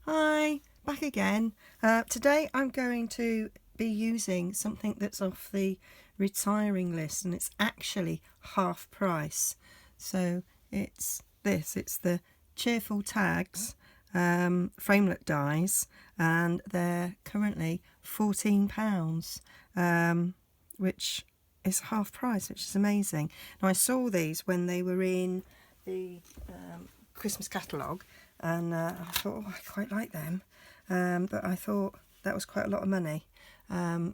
Hi, back again. Today I'm going to be using something that's off the retiring list, and it's actually half price. So it's the Cheerful Tags framelit dies, and they're currently £14, which is half price, which is amazing. Now, I saw these when they were in the Christmas catalogue, and I thought, oh, I quite like them, but I thought that was quite a lot of money.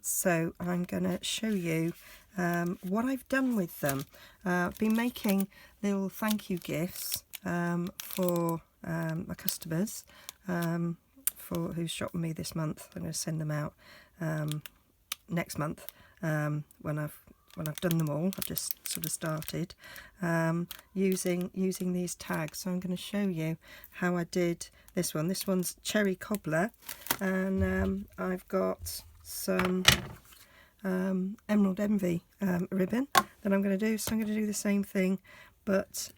So I'm going to show you what I've done with them. I've been making little thank you gifts for my customers for who shopped with me this month. I'm going to send them out next month when I've done them all. I've just sort of started using these tags. So I'm going to show you how I did this one. This one's Cherry Cobbler, and I've got some Emerald Envy ribbon that I'm going to do. So I'm going to do the same thing, but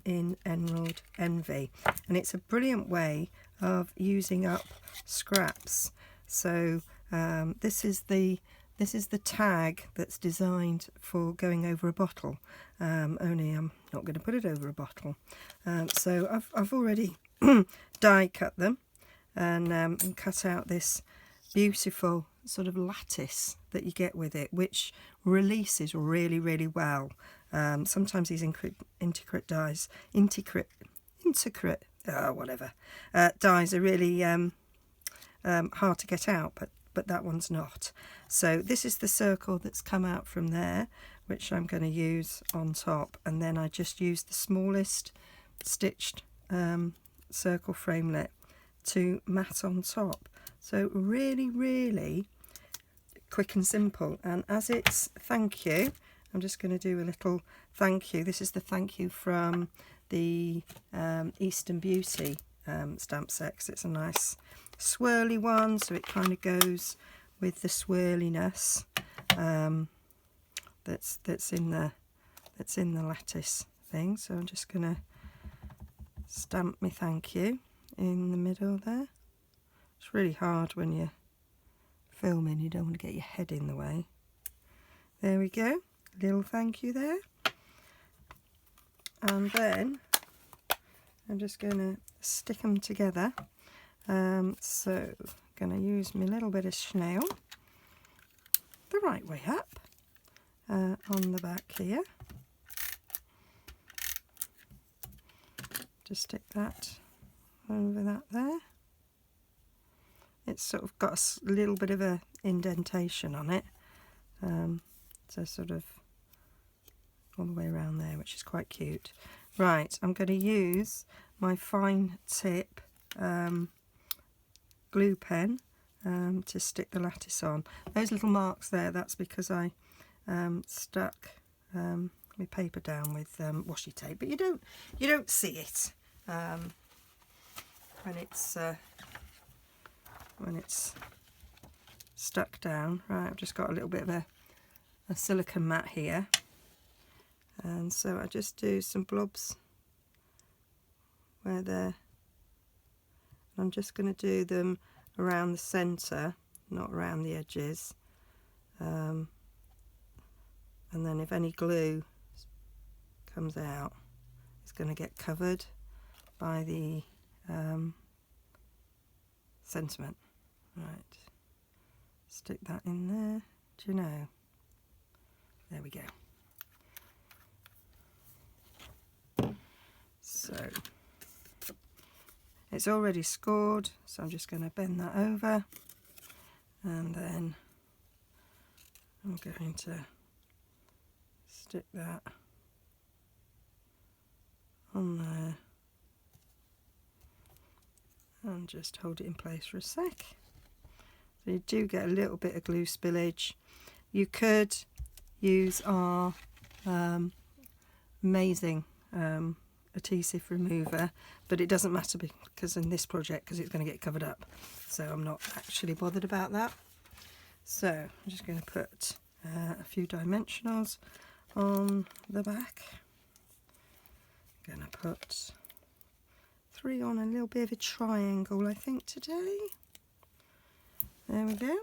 in Emerald Envy, and it's a brilliant way of using up scraps. So this is the tag that's designed for going over a bottle, only I'm not going to put it over a bottle. So I've already die cut them and cut out this beautiful sort of lattice that you get with it, which releases really, really well. Sometimes these intricate dies are really hard to get out, but that one's not. So this is the circle that's come out from there, which I'm going to use on top, and then I just use the smallest stitched circle framelit to mat on top. So really, really quick and simple. And as it's thank you, I'm just going to do a little thank you. This is the thank you from the Eastern Beauty stamp set. It's a nice swirly one, so it kind of goes with the swirliness that's in the lattice thing. So I'm just going to stamp my thank you in the middle there. It's really hard when you're filming, you don't want to get your head in the way. There we go, little thank you there. And then I'm just going to stick them together. So I'm going to use my little bit of chenille the right way up on the back here. Just stick that over that there. It's sort of got a little bit of a indentation on it, so sort of all the way around there, which is quite cute. Right, I'm going to use my fine tip glue pen to stick the lattice on. Those little marks there, that's because I stuck my paper down with washi tape, but you don't see it when it's stuck down. Right, I've just got a little bit of a silicone mat here, and so I just do some blobs where they're, I'm just going to do them around the centre, not around the edges, and then if any glue comes out, it's going to get covered by the sentiment. Right, stick that in there. Do you know? There we go. So it's already scored, so I'm just going to bend that over, and then I'm going to stick that on there and just hold it in place for a sec. So you do get a little bit of glue spillage. You could use our amazing adhesive remover, but it doesn't matter because in this project, because it's going to get covered up, so I'm not actually bothered about that. So I'm just going to put a few dimensionals on the back. I'm going to put 3 on a little bit of a triangle, I think, today. There we go.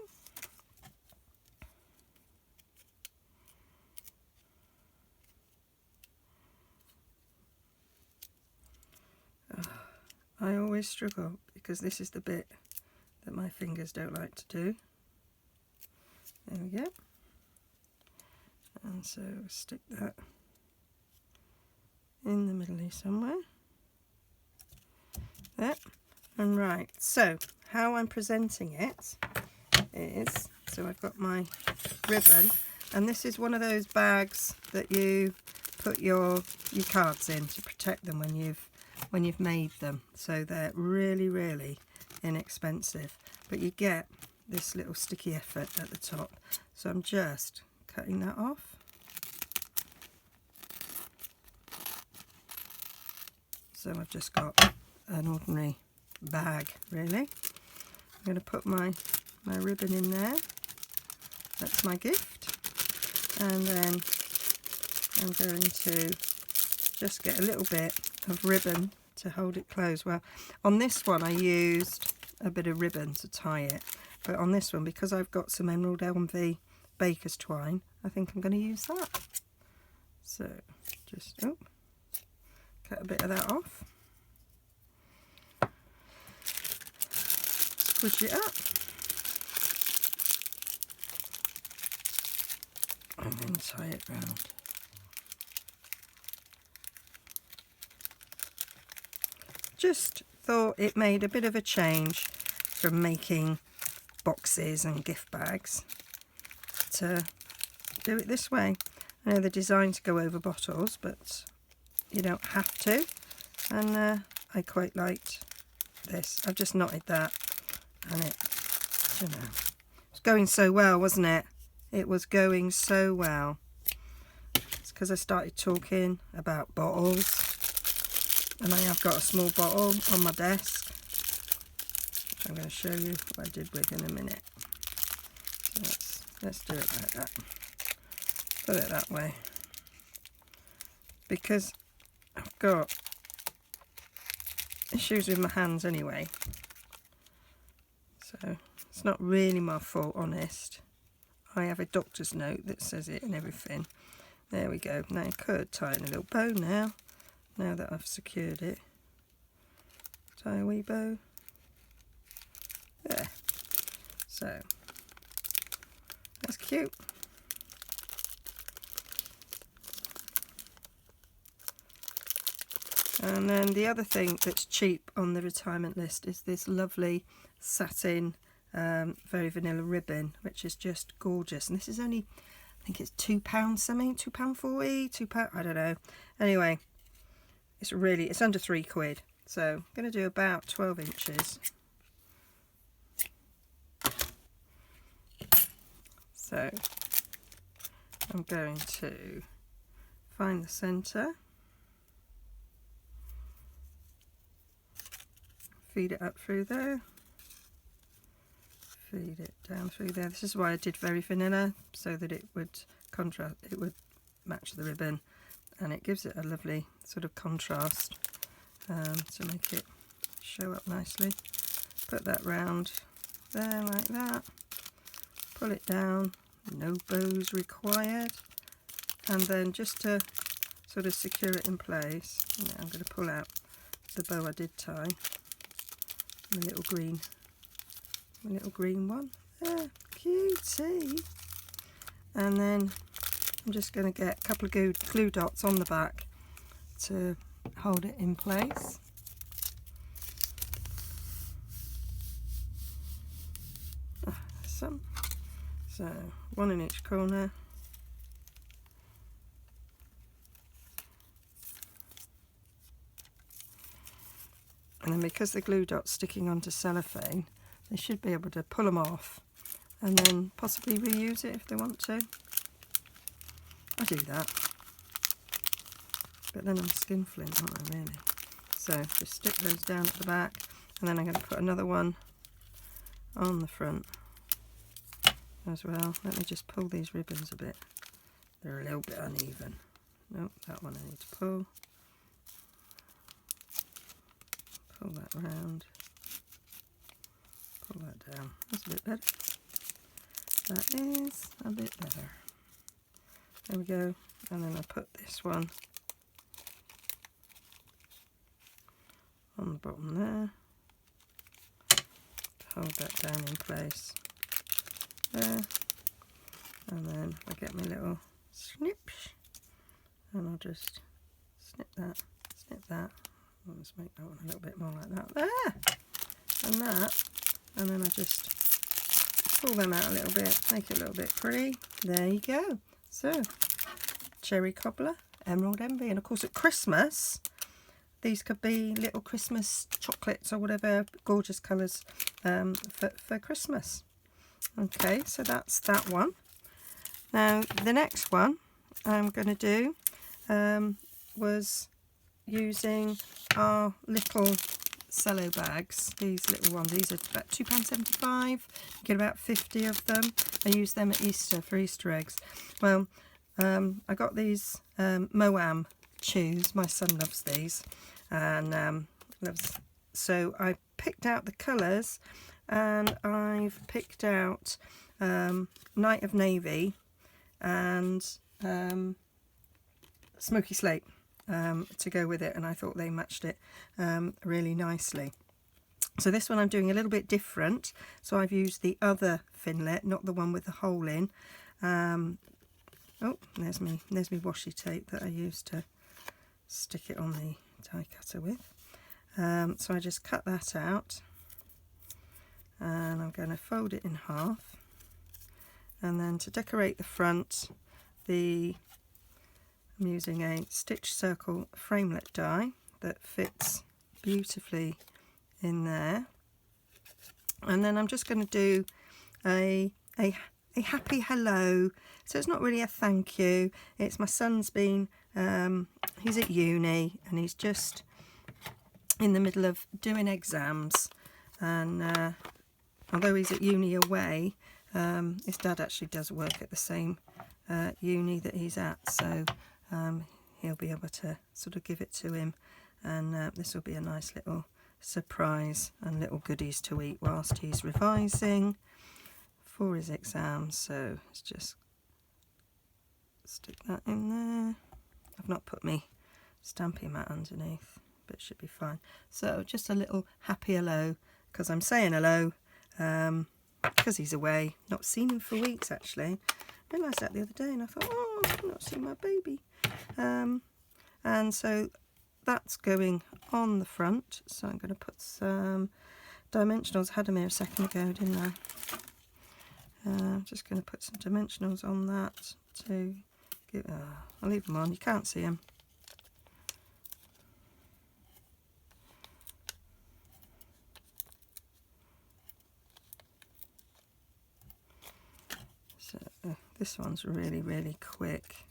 I always struggle because this is the bit that my fingers don't like to do. There we go. And so stick that in the middle here somewhere. There. And right, so how I'm presenting it is, so I've got my ribbon, and this is one of those bags that you put your cards in to protect them when you've made them. So they're really, really inexpensive, but you get this little sticky effort at the top. So I'm just cutting that off. So I've just got an ordinary bag, really. I'm going to put my ribbon in there. That's my gift. And then I'm going to just get a little bit of ribbon to hold it closed. Well, on this one I used a bit of ribbon to tie it, but on this one, because I've got some Emerald Elm baker's twine, I think I'm going to use that. So just cut a bit of that off, squish it up, and then tie it round. Just thought it made a bit of a change from making boxes and gift bags to do it this way. I know they're designed to go over bottles, but you don't have to, and I quite liked this. I've just knotted that, and it was going so well, wasn't it? It was going so well. It's because I started talking about bottles. And I have got a small bottle on my desk, which I'm going to show you what I did with in a minute. So let's do it like that. Put it that way. Because I've got issues with my hands anyway. So it's not really my fault, honest. I have a doctor's note that says it and everything. There we go. Now I could tie in a little bow now. Now that I've secured it, tie a wee bow there. So that's cute. And then the other thing that's cheap on the retirement list is this lovely satin, very vanilla ribbon, which is just gorgeous. And this is only, I think it's £2 something, £2.40, £2, I don't know. Anyway. It's under £3. So I'm going to do about 12 inches. So I'm going to find the centre, feed it up through there, feed it down through there. This is why I did very vanilla, so that it would contrast, it would match the ribbon. And it gives it a lovely sort of contrast to make it show up nicely. Put that round there like that. Pull it down, no bows required. And then just to sort of secure it in place, I'm going to pull out the bow I did tie. The little green one. There, cutie. And then I'm just going to get a couple of glue dots on the back to hold it in place. There's some. So one in each corner. And then because the glue dot's sticking onto cellophane, they should be able to pull them off and then possibly reuse it if they want to. I do that, but then I'm skinflint, aren't I, really? So just stick those down at the back, and then I'm going to put another one on the front as well. Let me just pull these ribbons a bit. They're a little bit uneven. Nope, that one I need to pull. pull that round, pull that down. That's a bit better. That is a bit better. There we go. And then I put this one on the bottom there. Hold that down in place there. And then I get my little snips and I'll just snip that. Let's make that one a little bit more like that. There! And that. And then I just pull them out a little bit, make it a little bit pretty. There you go. So, cherry cobbler, emerald envy. And of course at Christmas, these could be little Christmas chocolates or whatever, gorgeous colours for Christmas. Okay, so that's that one. Now the next one I'm going to do was using our little cello bags, these little ones. These are about £2.75, you get about 50 of them. I use them at Easter for Easter eggs. Well, I got these Moam chews, my son loves these, and so I picked out the colours, and I've picked out Night of Navy and Smoky Slate to go with it, and I thought they matched it really nicely. So this one I'm doing a little bit different, so I've used the other Finlet, not the one with the hole in. Oh, there's me washi tape that I used to stick it on the die cutter with. So I just cut that out, and I'm going to fold it in half, and then to decorate the front, I'm using a stitch circle framelit die that fits beautifully in there. And then I'm just going to do a happy hello. So it's not really a thank you. It's my son's been, he's at uni and he's just in the middle of doing exams. And although he's at uni away, his dad actually does work at the same uni that he's at. So he'll be able to sort of give it to him. And this will be a nice little surprise and little goodies to eat whilst he's revising for his exams. So let's just stick that in there. I've not put my stamping mat underneath, but it should be fine. So just a little happy hello, because I'm saying hello because he's away. Not seen him for weeks actually. I realised that the other day and I thought, oh, I've not seen my baby. And so that's going on the front. So I'm going to put some dimensionals. I had them here a second ago, didn't I? I'm just going to put some dimensionals on that to give, I'll leave them on, you can't see them. So this one's really, really quick.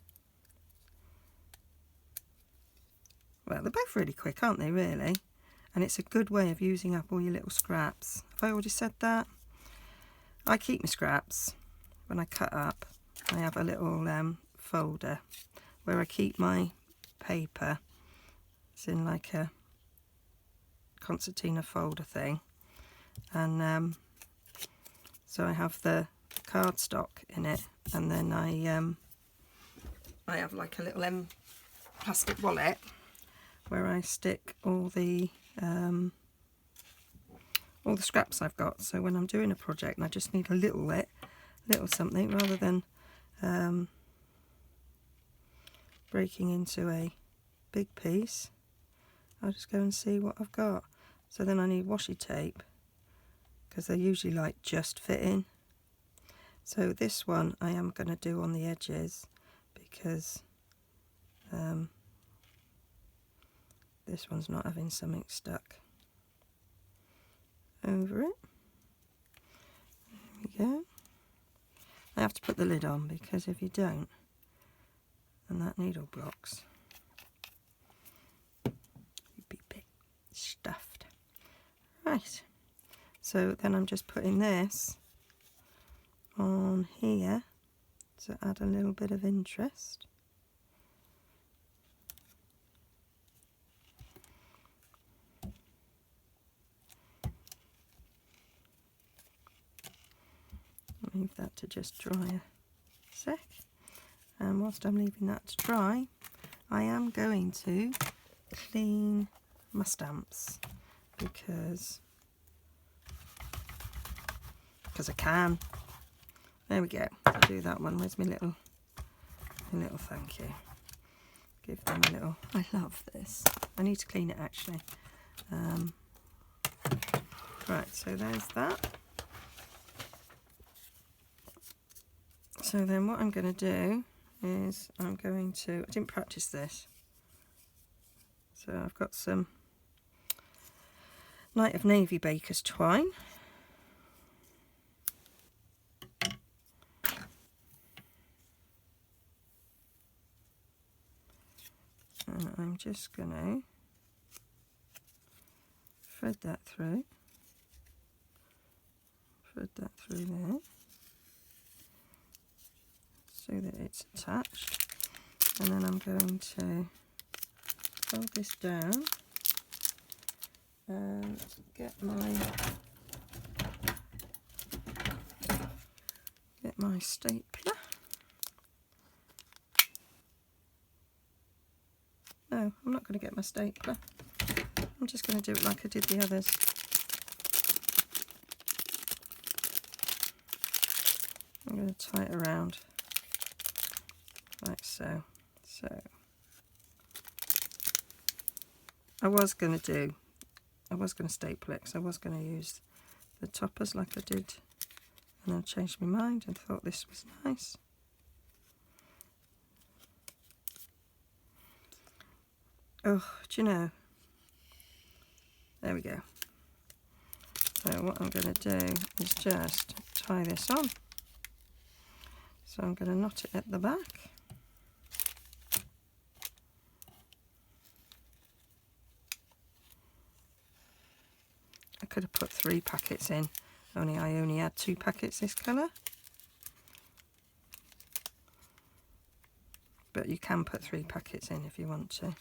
Well, they're both really quick, aren't they, really? And it's a good way of using up all your little scraps. Have I already said that? I keep my scraps when I cut up. I have a little folder where I keep my paper. It's in like a concertina folder thing. And so I have the cardstock in it, and then I have like a little plastic wallet where I stick all the scraps I've got. So when I'm doing a project and I just need a little something, rather than breaking into a big piece, I'll just go and see what I've got. So then I need washi tape, because they're usually like just fitting. So this one I am going to do on the edges, because this one's not having something stuck over it. There we go. I have to put the lid on, because if you don't, then that needle blocks. You'd be a bit stuffed. Right, so then I'm just putting this on here to add a little bit of interest. leave that to just dry a sec. And whilst I'm leaving that to dry, I am going to clean my stamps because I can. There we go. I'll do that one. Where's my little thank you? Give them a little. I love this. I need to clean it actually. Right, so there's that. So then what I'm going to do is I didn't practice this. So I've got some Night of Navy Baker's twine. And I'm just going to thread that through there so that it's attached, and then I'm going to fold this down and get my stapler. No, I'm not going to get my stapler. I'm just going to do it like I did the others. I'm going to tie it around like so. So I was going to staple it because I was going to use the toppers like I did, and then changed my mind and thought this was nice. Oh, do you know? There we go. So what I'm going to do is just tie this on. So I'm going to knot it at the back. I could have put 3 packets in, I only had 2 packets this colour. But you can put 3 packets in if you want to,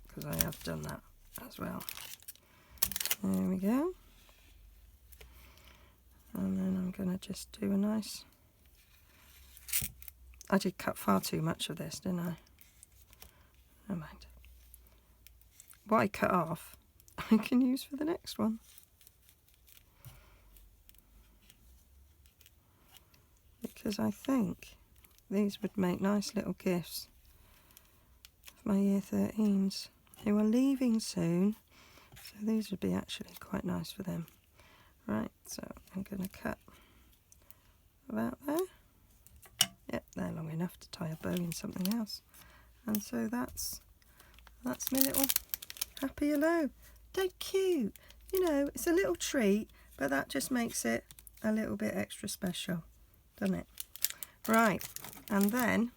because I have done that as well. There we go. And then I'm going to just do a nice... I did cut far too much of this, didn't I? Never mind. What I cut off, I can use for the next one. Because I think these would make nice little gifts for my year 13s who are leaving soon. So these would be actually quite nice for them. Right, so I'm going to cut about there. Yep, they're long enough to tie a bow in something else. And so that's my little happy hello. They're cute. You know, it's a little treat, but that just makes it a little bit extra special, doesn't it? Right, and then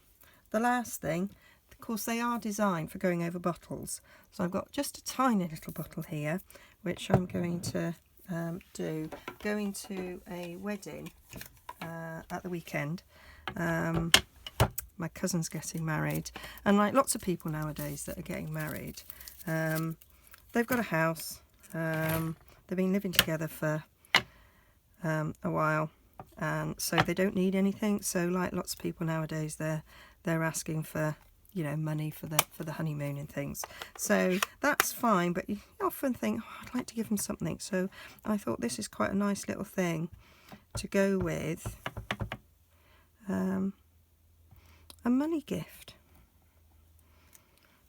the last thing, of course they are designed for going over bottles. So I've got just a tiny little bottle here, which I'm going to do. Going to a wedding at the weekend. My cousin's getting married, and like lots of people nowadays that are getting married, they've got a house, they've been living together for a while, and so they don't need anything. So like lots of people nowadays, they're asking for, you know, money for the honeymoon and things. So that's fine, but you often think, oh, I'd like to give them something. So I thought this is quite a nice little thing to go with a money gift.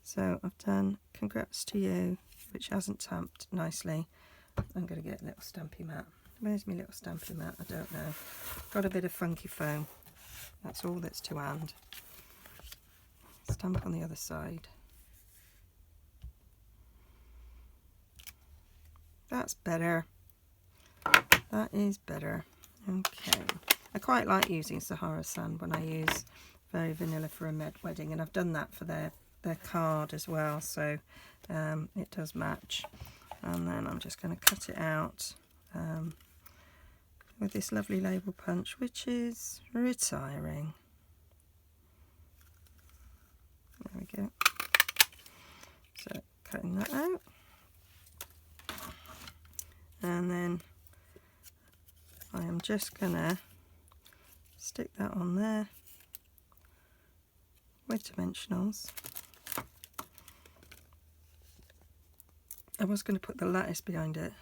So I've done congrats to you, which hasn't tamped nicely. I'm going to get a little stampy mat. Where's my little stampy mat? I don't know. Got a bit of funky foam. That's all that's to hand. Stamp on the other side. That's better. That is better. Okay. I quite like using Sahara Sand when I use Very Vanilla for a wedding, and I've done that for their card as well, so it does match. And then I'm just going to cut it out with this lovely label punch, which is retiring. There we go. So cutting that out, and then I am just gonna stick that on there with dimensionals. I was going to put the lattice behind it,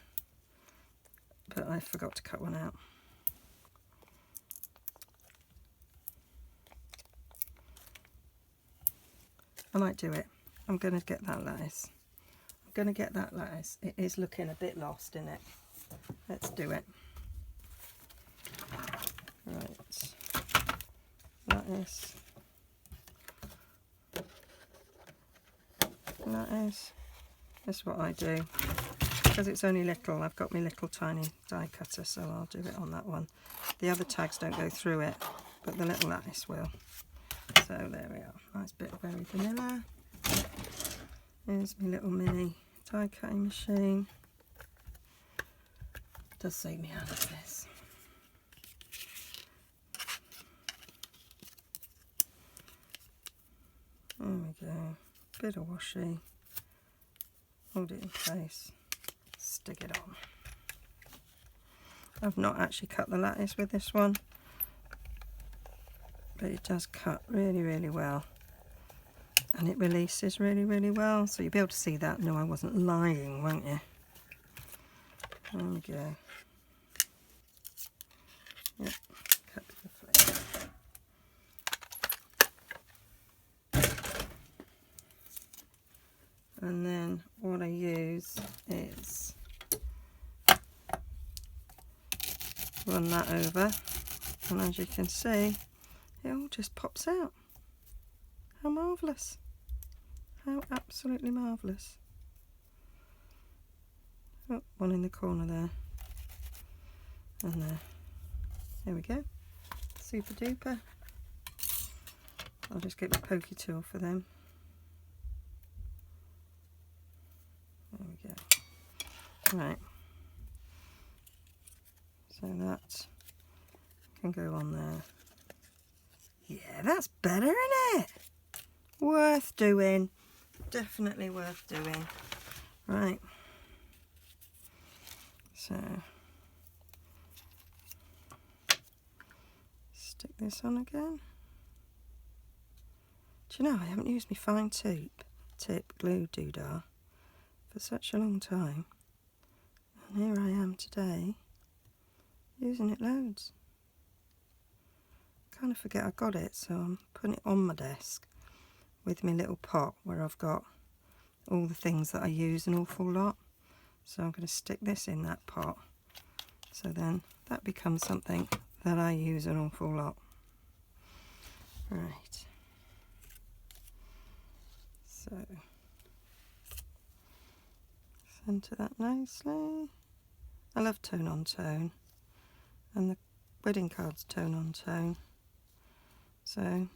but I forgot to cut one out. I might do it. I'm going to get that lattice. I'm going to get that lattice. It is looking a bit lost, isn't it? Let's do it. Right. Lattice. Lattice. That's what I do. Because it's only little, I've got my little tiny die cutter, so I'll do it on that one. The other tags don't go through it, but the little lattice will. So there we are. Nice bit of very vanilla. Here's my little mini die cutting machine. Does save me out of this. There we go. Bit of washi. Hold it in place. Stick it on. I've not actually cut the lattice with this one, but it does cut really, really well. And it releases really, really well. So you'll be able to see that. No, I wasn't lying, won't you? There we go. Yep, cut beautifully. And then what I use is run that over, and as you can see, it all just pops out. How marvellous. How absolutely marvellous. Oh, one in the corner there. And there. There we go. Super duper. I'll just get the pokey tool for them. There we go. Right. So that can go on there. Yeah, that's better, isn't it? Worth doing. Definitely worth doing. Right. So stick this on again. Do you know, I haven't used my fine tip glue doodah for such a long time, and here I am today using it loads. Kind of forget I got it, so I'm putting it on my desk with my little pot where I've got all the things that I use an awful lot. So I'm going to stick this in that pot, so then that becomes something that I use an awful lot. Right, so centre that nicely. I love tone on tone, and the wedding card's tone on tone, so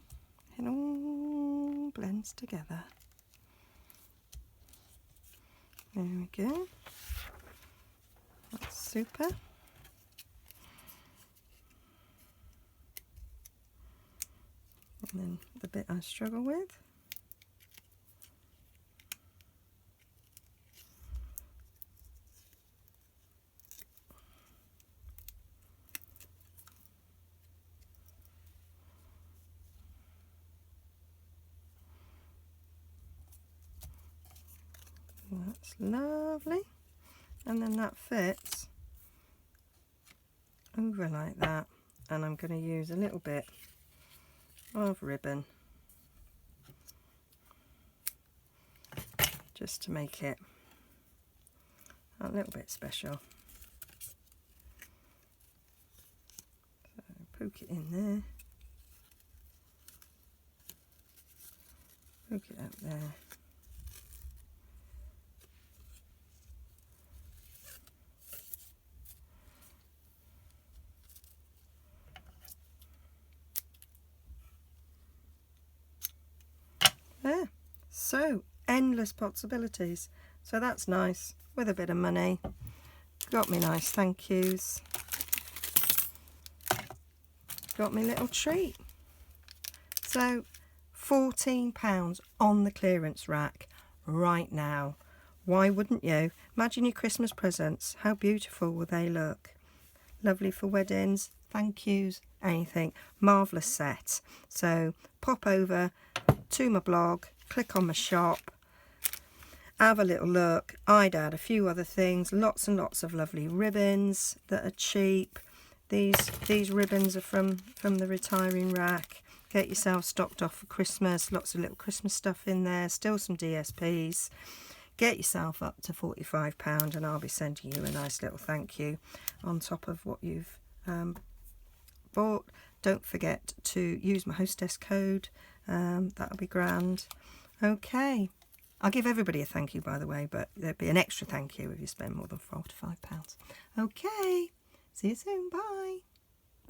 it all blends together. There we go. That's super. And then the bit I struggle with. That's lovely, and then that fits over like that, and I'm going to use a little bit of ribbon just to make it a little bit special. So poke it in there, poke it out there. There, so endless possibilities. So that's nice, with a bit of money. Got me nice thank yous. Got me little treat. So £14 on the clearance rack right now. Why wouldn't you? Imagine your Christmas presents. How beautiful will they look? lovely for weddings, thank yous, anything. Marvellous set. So pop over to my blog, click on my shop, have a little look. I'd add a few other things, lots and lots of lovely ribbons that are cheap. These ribbons are from the retiring rack. Get yourself stocked off for Christmas, lots of little Christmas stuff in there, still some DSPs. Get yourself up to £45 and I'll be sending you a nice little thank you on top of what you've bought. Don't forget to use my hostess code, that'll be grand. Okay, I'll give everybody a thank you, by the way, but there'd be an extra thank you if you spend more than £45. Okay, see you soon, bye.